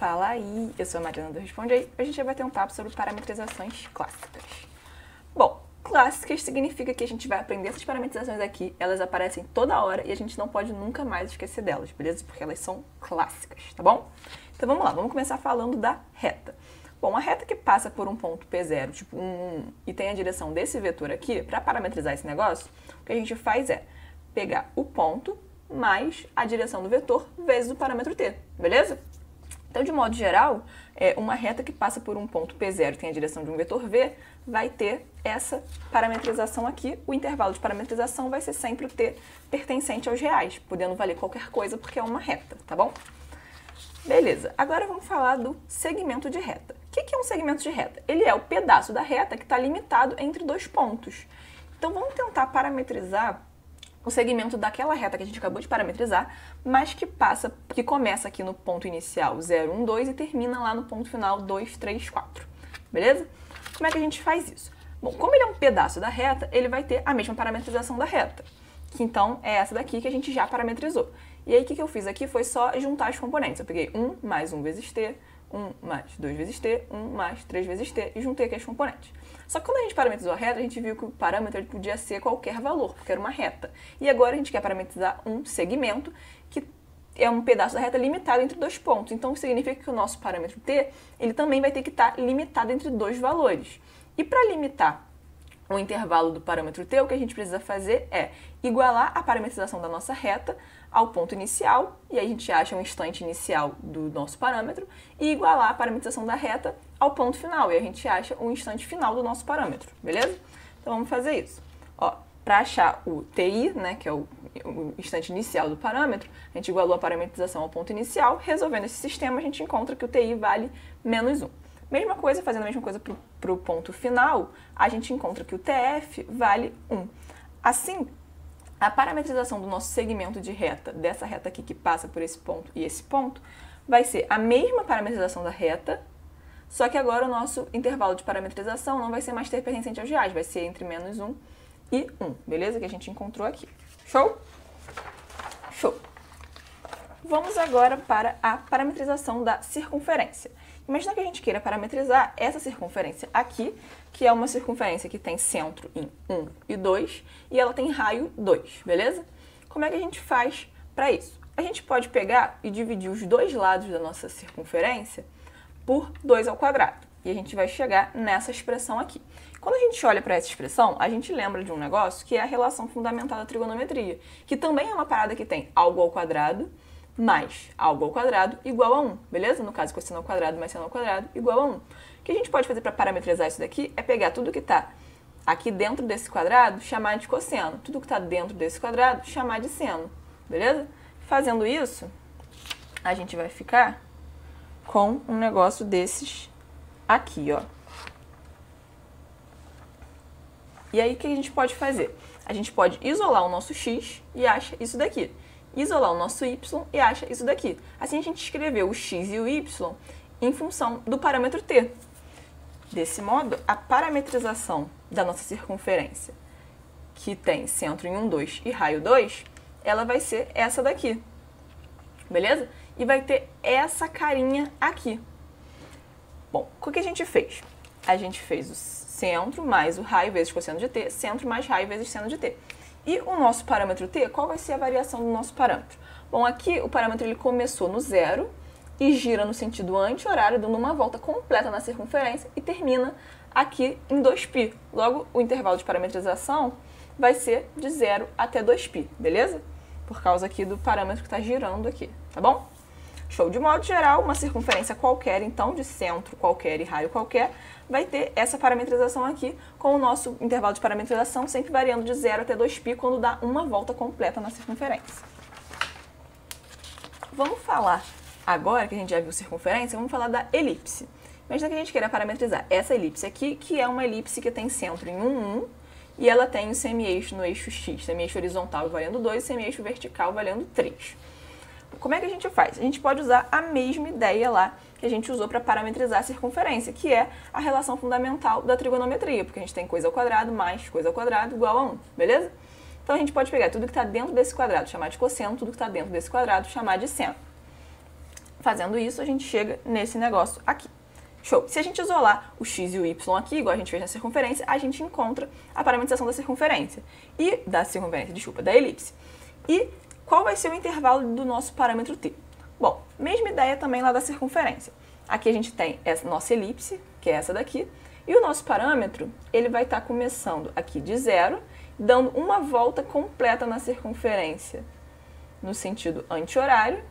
Fala aí, eu sou a Mariana do Responde Aí. Hoje a gente vai ter um papo sobre parametrizações clássicas. Bom, clássicas significa que a gente vai aprender essas parametrizações aqui, elas aparecem toda hora e a gente não pode nunca mais esquecer delas, beleza? Porque elas são clássicas, tá bom? Então vamos lá, vamos começar falando da reta. Bom, a reta que passa por um ponto P0, tipo 1, 1, e tem a direção desse vetor aqui, para parametrizar esse negócio, o que a gente faz é pegar o ponto mais a direção do vetor vezes o parâmetro t, beleza? Então, de modo geral, uma reta que passa por um ponto P0 e tem a direção de um vetor v, vai ter essa parametrização aqui. O intervalo de parametrização vai ser sempre o t pertencente aos reais, podendo valer qualquer coisa porque é uma reta, tá bom? Beleza, agora vamos falar do segmento de reta. O que é um segmento de reta? Ele é o pedaço da reta que está limitado entre dois pontos. Então, vamos tentar parametrizar o segmento daquela reta que a gente acabou de parametrizar, mas que começa aqui no ponto inicial 0, 1, 2 e termina lá no ponto final 2, 3, 4. Beleza? Como é que a gente faz isso? Bom, como ele é um pedaço da reta, ele vai ter a mesma parametrização da reta, que então é essa daqui que a gente já parametrizou. E aí o que eu fiz aqui foi só juntar as componentes. Eu peguei 1 mais 1 vezes t, 1 mais 2 vezes t, 1 mais 3 vezes t e juntei aqui as componentes. Só que quando a gente parametrizou a reta, a gente viu que o parâmetro podia ser qualquer valor, porque era uma reta. E agora a gente quer parametrizar um segmento que é um pedaço da reta limitado entre dois pontos. Então, isso significa que o nosso parâmetro t, ele também vai ter que estar limitado entre dois valores. E para limitar o intervalo do parâmetro t, o que a gente precisa fazer é igualar a parametrização da nossa reta ao ponto inicial, e aí a gente acha um instante inicial do nosso parâmetro, e igualar a parametrização da reta ao ponto final, e a gente acha um instante final do nosso parâmetro, beleza? Então vamos fazer isso. Para achar o TI, né, que é o instante inicial do parâmetro, a gente igualou a parametrização ao ponto inicial, resolvendo esse sistema a gente encontra que o TI vale menos 1. Mesma coisa, fazendo a mesma coisa para o ponto final, a gente encontra que o TF vale 1. Assim, a parametrização do nosso segmento de reta, dessa reta aqui que passa por esse ponto e esse ponto, vai ser a mesma parametrização da reta, só que agora o nosso intervalo de parametrização não vai ser mais t pertencente aos reais, vai ser entre menos 1 e 1, beleza? Que a gente encontrou aqui. Show? Show! Vamos agora para a parametrização da circunferência. Imagina que a gente queira parametrizar essa circunferência aqui, que é uma circunferência que tem centro em 1 e 2, e ela tem raio 2, beleza? Como é que a gente faz para isso? A gente pode pegar e dividir os dois lados da nossa circunferência por 2 ao quadrado, e a gente vai chegar nessa expressão aqui. Quando a gente olha para essa expressão, a gente lembra de um negócio que é a relação fundamental da trigonometria, que também é uma parada que tem algo ao quadrado mais algo ao quadrado igual a 1, beleza? No caso, cosseno ao quadrado mais seno ao quadrado igual a 1. O que a gente pode fazer para parametrizar isso daqui é pegar tudo que está aqui dentro desse quadrado, chamar de cosseno. Tudo que está dentro desse quadrado, chamar de seno, beleza? Fazendo isso, a gente vai ficar com um negócio desses aqui, ó. E aí, o que a gente pode fazer? A gente pode isolar o nosso x e acha isso daqui. Isolar o nosso y e acha isso daqui. Assim a gente escreveu o x e o y em função do parâmetro t. Desse modo, a parametrização da nossa circunferência, que tem centro em 1, 2 e raio 2, ela vai ser essa daqui. Beleza? E vai ter essa carinha aqui. Bom, o que a gente fez? A gente fez o centro mais o raio vezes cosseno de t, centro mais raio vezes seno de t. E o nosso parâmetro t, qual vai ser a variação do nosso parâmetro? Bom, aqui o parâmetro ele começou no 0 e gira no sentido anti-horário, dando uma volta completa na circunferência e termina aqui em 2π. Logo, o intervalo de parametrização vai ser de 0 até 2π, beleza? Por causa aqui do parâmetro que está girando aqui, tá bom? Show! De modo geral, uma circunferência qualquer, então, de centro qualquer e raio qualquer, vai ter essa parametrização aqui, com o nosso intervalo de parametrização sempre variando de 0 até 2π quando dá uma volta completa na circunferência. Vamos falar, agora que a gente já viu circunferência, vamos falar da elipse. Imagina que a gente queira parametrizar essa elipse aqui, que é uma elipse que tem centro em 1, 1, e ela tem o semi-eixo no eixo x, semi-eixo horizontal valendo 2 e semi-eixo vertical valendo 3. Como é que a gente faz? A gente pode usar a mesma ideia lá que a gente usou para parametrizar a circunferência, que é a relação fundamental da trigonometria, porque a gente tem coisa ao quadrado mais coisa ao quadrado igual a 1, beleza? Então a gente pode pegar tudo que está dentro desse quadrado, chamar de cosseno, tudo que está dentro desse quadrado, chamar de seno. Fazendo isso, a gente chega nesse negócio aqui. Show! Se a gente isolar o x e o y aqui, igual a gente fez na circunferência, a gente encontra a parametrização da circunferência. Da elipse. E qual vai ser o intervalo do nosso parâmetro t? Bom, mesma ideia também lá da circunferência. Aqui a gente tem essa nossa elipse, que é essa daqui, e o nosso parâmetro, ele vai estar começando aqui de 0, dando uma volta completa na circunferência no sentido anti-horário,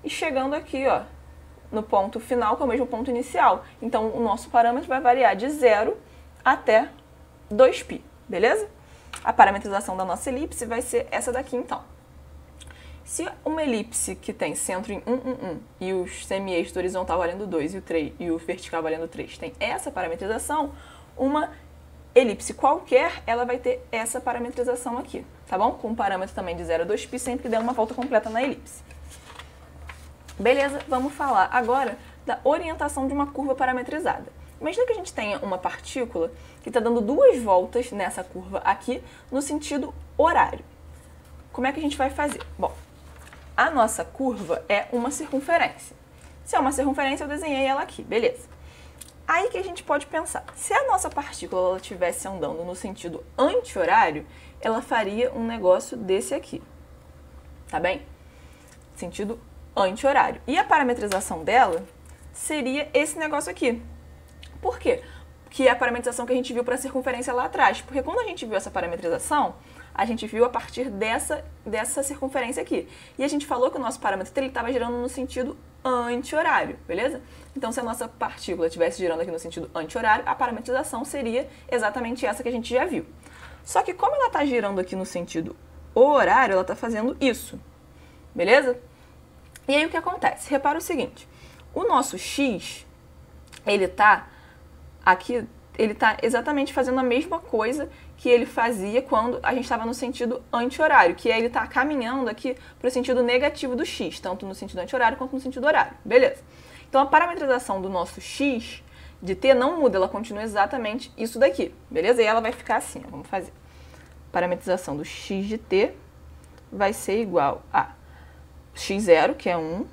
e chegando aqui, ó, no ponto final, que é o mesmo ponto inicial. Então, o nosso parâmetro vai variar de 0 até 2π, beleza? A parametrização da nossa elipse vai ser essa daqui, então. Se uma elipse que tem centro em 1, 1, 1 e os semi-eixos do horizontal valendo 2 e o vertical valendo 3 tem essa parametrização, uma elipse qualquer, ela vai ter essa parametrização aqui, tá bom? Com um parâmetro também de 0 a 2π, sempre que der uma volta completa na elipse. Beleza, vamos falar agora da orientação de uma curva parametrizada. Imagina que a gente tenha uma partícula que está dando 2 voltas nessa curva aqui no sentido horário. Como é que a gente vai fazer? Bom, a nossa curva é uma circunferência. Se é uma circunferência, eu desenhei ela aqui, beleza. Aí que a gente pode pensar, se a nossa partícula estivesse andando no sentido anti-horário, ela faria um negócio desse aqui, tá bem? Sentido anti-horário. E a parametrização dela seria esse negócio aqui. Por quê? Que é a parametrização que a gente viu para a circunferência lá atrás. Porque quando a gente viu essa parametrização, a gente viu a partir dessa circunferência aqui. E a gente falou que o nosso parâmetro estava girando no sentido anti-horário, beleza? Então, se a nossa partícula estivesse girando aqui no sentido anti-horário, a parametrização seria exatamente essa que a gente já viu. Só que como ela está girando aqui no sentido horário, ela está fazendo isso, beleza? E aí o que acontece? Repara o seguinte, o nosso x, ele está aqui, ele está exatamente fazendo a mesma coisa que ele fazia quando a gente estava no sentido anti-horário, que é ele está caminhando aqui para o sentido negativo do x, tanto no sentido anti-horário quanto no sentido horário, beleza? Então a parametrização do nosso x de t não muda, ela continua exatamente isso daqui, beleza? E ela vai ficar assim, ó, vamos fazer. Parametrização do x de t vai ser igual a x0, que é 1,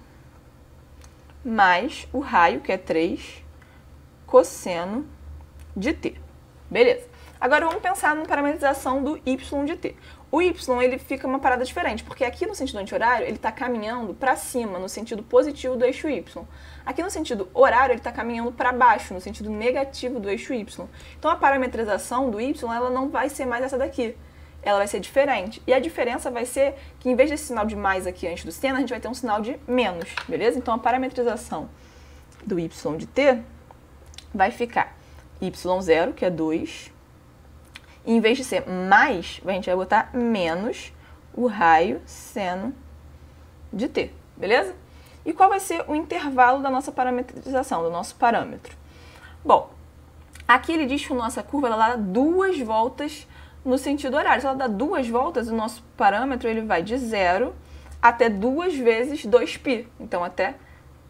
mais o raio, que é 3, cosseno de t. Beleza. Agora vamos pensar na parametrização do y de t. O y ele fica uma parada diferente, porque aqui no sentido anti-horário ele está caminhando para cima, no sentido positivo do eixo y. Aqui no sentido horário ele está caminhando para baixo, no sentido negativo do eixo y. Então a parametrização do y ela não vai ser mais essa daqui. Ela vai ser diferente. E a diferença vai ser que, em vez desse sinal de mais aqui antes do seno, a gente vai ter um sinal de menos, beleza? Então, a parametrização do y de t vai ficar y0, que é 2. E, em vez de ser mais, a gente vai botar menos o raio seno de t, beleza? E qual vai ser o intervalo da nossa parametrização, do nosso parâmetro? Bom, aqui ele diz que a nossa curva ela dá 2 voltas no sentido horário. Se ela dá 2 voltas, o nosso parâmetro ele vai de 0 até 2 vezes 2π. Então, até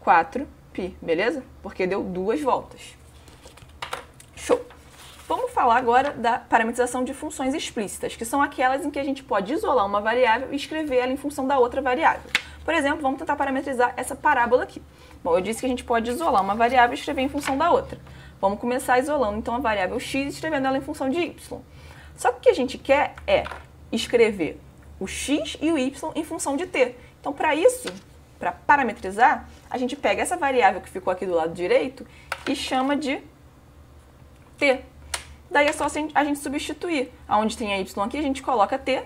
4π, beleza? Porque deu 2 voltas. Show! Vamos falar agora da parametrização de funções explícitas, que são aquelas em que a gente pode isolar uma variável e escrever ela em função da outra variável. Por exemplo, vamos tentar parametrizar essa parábola aqui. Bom, eu disse que a gente pode isolar uma variável e escrever em função da outra. Vamos começar isolando, então, a variável x e escrevendo ela em função de y. Só que o que a gente quer é escrever o x e o y em função de t. Então, para isso, para parametrizar, a gente pega essa variável que ficou aqui do lado direito e chama de t. Daí é só a gente substituir. Onde tem a y aqui, a gente coloca t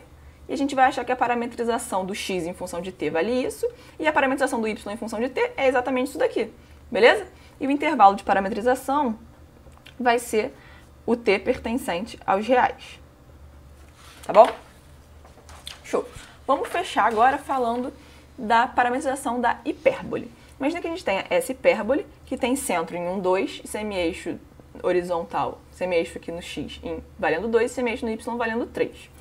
e a gente vai achar que a parametrização do x em função de t vale isso e a parametrização do y em função de t é exatamente isso daqui, beleza? E o intervalo de parametrização vai ser o t pertencente aos reais. Tá bom? Show! Vamos fechar agora falando da parametrização da hipérbole. Imagina que a gente tenha essa hipérbole, que tem centro em 1, 2, semi-eixo horizontal, semi-eixo aqui no x valendo 2 e semi-eixo no y valendo 3.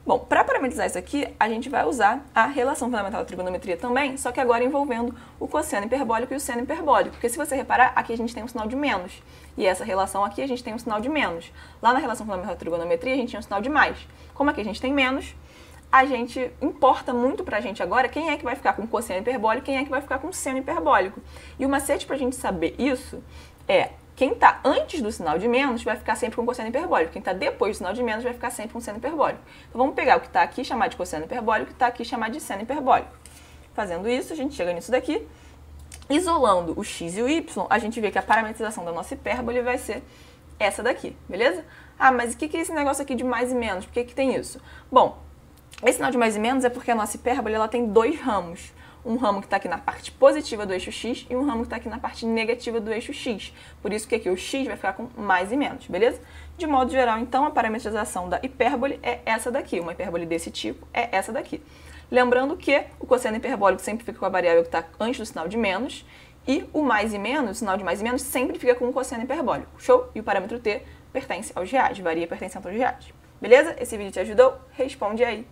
Bom, para parametrizar isso aqui, a gente vai usar a relação fundamental da trigonometria também, só que agora envolvendo o cosseno hiperbólico e o seno hiperbólico. Porque se você reparar, aqui a gente tem um sinal de menos. E essa relação aqui a gente tem um sinal de menos. Lá na relação fundamental da trigonometria a gente tinha um sinal de mais. Como aqui a gente tem menos, a gente importa muito pra gente agora quem é que vai ficar com cosseno hiperbólico e quem é que vai ficar com seno hiperbólico. E o macete pra gente saber isso é quem está antes do sinal de menos vai ficar sempre com cosseno hiperbólico. Quem está depois do sinal de menos vai ficar sempre com seno hiperbólico. Então vamos pegar o que está aqui e chamar de cosseno hiperbólico e o que está aqui e chamar de seno hiperbólico. Fazendo isso, a gente chega nisso daqui. Isolando o x e o y, a gente vê que a parametrização da nossa hipérbole vai ser essa daqui, beleza? Ah, mas o que é esse negócio aqui de mais e menos? Por que tem isso? Bom, esse sinal de mais e menos é porque a nossa hipérbole ela tem dois ramos. Um ramo que está aqui na parte positiva do eixo x e um ramo que está aqui na parte negativa do eixo x. Por isso que aqui o x vai ficar com mais e menos, beleza? De modo geral, então, a parametrização da hipérbole é essa daqui. Uma hipérbole desse tipo é essa daqui. Lembrando que o cosseno hiperbólico sempre fica com a variável que está antes do sinal de menos e o mais e menos, o sinal de mais e menos, sempre fica com o cosseno hiperbólico. Show? E o parâmetro t pertence aos reais, varia pertencente aos reais. Beleza? Esse vídeo te ajudou? Responde aí.